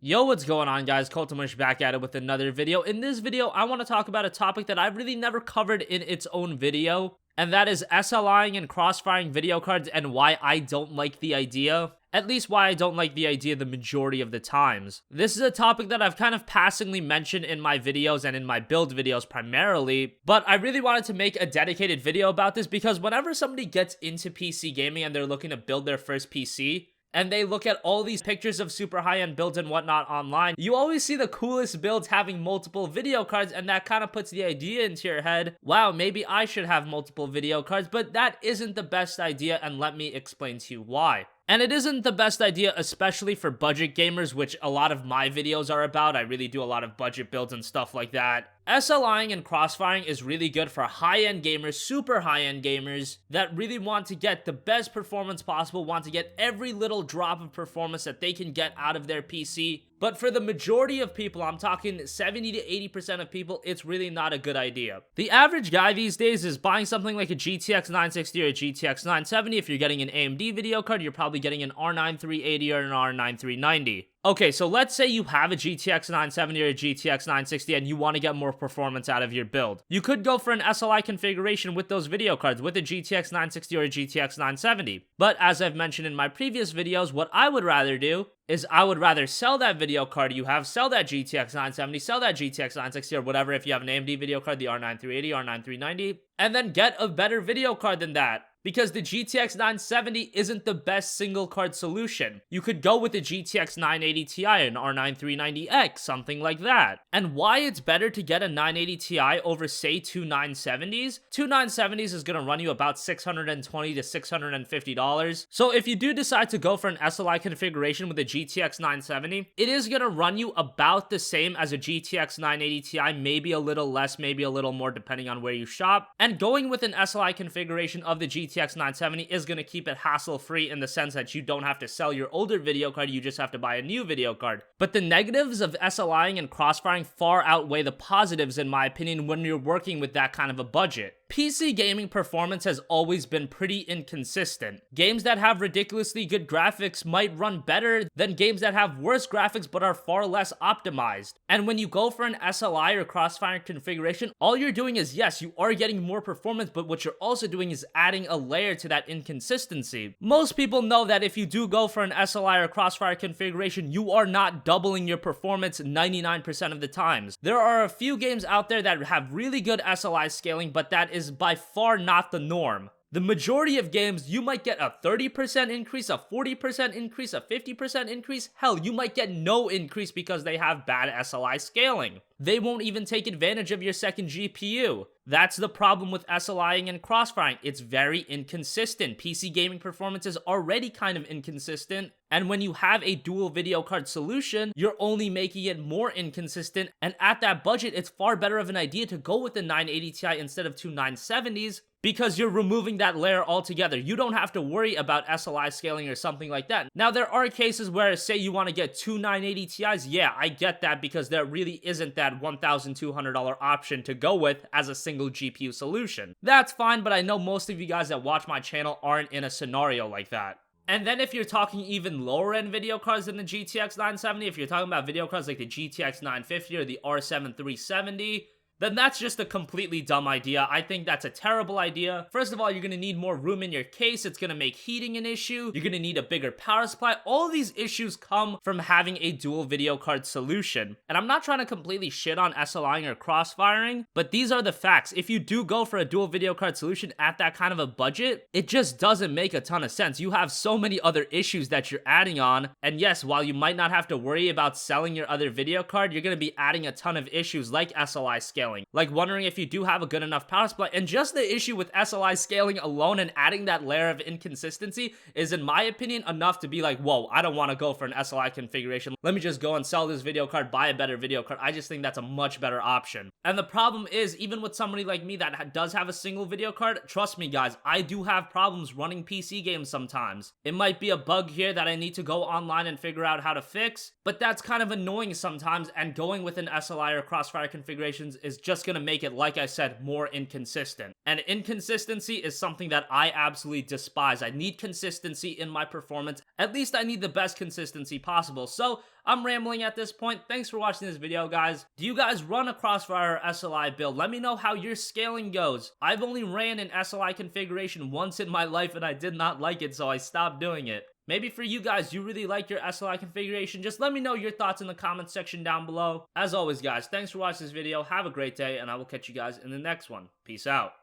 Yo, what's going on, guys? CultofMush back at it with another video. In this video, I want to talk about a topic that I've really never covered in its own video, and that is SLIing and crossfiring video cards and why I don't like the idea. At least why I don't like the idea the majority of the times. This is a topic that I've kind of passingly mentioned in my videos and in my build videos primarily, but I really wanted to make a dedicated video about this because whenever somebody gets into PC gaming and they're looking to build their first PC, and they look at all these pictures of super high-end builds and whatnot online, you always see the coolest builds having multiple video cards, and that kind of puts the idea into your head, wow, maybe I should have multiple video cards, but that isn't the best idea, and let me explain to you why. And it isn't the best idea, especially for budget gamers, which a lot of my videos are about. I really do a lot of budget builds and stuff like that. SLIing and crossfiring is really good for high-end gamers, super high-end gamers that really want to get the best performance possible, want to get every little drop of performance that they can get out of their PC. But for the majority of people, I'm talking 70 to 80% of people, it's really not a good idea. The average guy these days is buying something like a GTX 960 or a GTX 970. If you're getting an AMD video card, you're probably getting an R9 380 or an R9 390. Okay, so let's say you have a GTX 970 or a GTX 960 and you want to get more performance out of your build. You could go for an SLI configuration with those video cards, with a GTX 960 or a GTX 970. But as I've mentioned in my previous videos, what I would rather do is I would rather sell that video card you have, sell that GTX 970, sell that GTX 960 or whatever if you have an AMD video card, the R9 380, R9 390, and then get a better video card than that. Because the GTX 970 isn't the best single card solution. You could go with the GTX 980 Ti, an R9 390X, something like that. And why it's better to get a 980 Ti over, say, two 970s? Two 970s is going to run you about $620 to $650. So if you do decide to go for an SLI configuration with a GTX 970, it is going to run you about the same as a GTX 980 Ti, maybe a little less, maybe a little more, depending on where you shop. And going with an SLI configuration of the GTX 970 is going to keep it hassle-free in the sense that you don't have to sell your older video card, you just have to buy a new video card. But the negatives of SLIing and crossfiring far outweigh the positives in my opinion when you're working with that kind of a budget. PC gaming performance has always been pretty inconsistent. Games that have ridiculously good graphics might run better than games that have worse graphics but are far less optimized. And when you go for an SLI or crossfire configuration, all you're doing is, yes, you are getting more performance, but what you're also doing is adding a layer to that inconsistency. Most people know that if you do go for an SLI or crossfire configuration, you are not doubling your performance 99% of the times. There are a few games out there that have really good SLI scaling, but that is by far not the norm. The majority of games, you might get a 30% increase, a 40% increase, a 50% increase. Hell, you might get no increase because they have bad SLI scaling. They won't even take advantage of your second GPU. That's the problem with SLIing and crossfiring. It's very inconsistent. PC gaming performance is already kind of inconsistent, and when you have a dual video card solution, you're only making it more inconsistent, and at that budget, it's far better of an idea to go with the 980 Ti instead of two 970s, because you're removing that layer altogether. You don't have to worry about SLI scaling or something like that. Now, there are cases where, say you want to get two 980 Ti's, yeah, I get that because there really isn't that $1,200 option to go with as a single GPU solution. That's fine, but I know most of you guys that watch my channel aren't in a scenario like that. And then if you're talking even lower end video cards than the GTX 970, if you're talking about video cards like the GTX 950 or the R7 370, then that's just a completely dumb idea. I think that's a terrible idea. First of all, you're going to need more room in your case. It's going to make heating an issue. You're going to need a bigger power supply. All these issues come from having a dual video card solution. And I'm not trying to completely shit on SLIing or crossfiring, but these are the facts. If you do go for a dual video card solution at that kind of a budget, it just doesn't make a ton of sense. You have so many other issues that you're adding on. And yes, while you might not have to worry about selling your other video card, you're going to be adding a ton of issues like SLI scaling. Like wondering if you do have a good enough power supply. And just the issue with SLI scaling alone and adding that layer of inconsistency is, in my opinion, enough to be like, whoa, I don't want to go for an SLI configuration. Let me just go and sell this video card, buy a better video card. I just think that's a much better option. And the problem is, even with somebody like me that does have a single video card, trust me guys, I do have problems running PC games sometimes. It might be a bug here that I need to go online and figure out how to fix, but that's kind of annoying sometimes, and going with an SLI or crossfire configurations is is just gonna make it, like I said, more inconsistent. And inconsistency is something that I absolutely despise. I need consistency in my performance. At least I need the best consistency possible. So I'm rambling at this point. Thanks for watching this video, guys. Do you guys run a Crossfire SLI build? Let me know how your scaling goes. I've only ran an SLI configuration once in my life and I did not like it, so I stopped doing it. Maybe for you guys, you really like your SLI configuration. Just let me know your thoughts in the comment section down below. As always, guys, thanks for watching this video. Have a great day, and I will catch you guys in the next one. Peace out.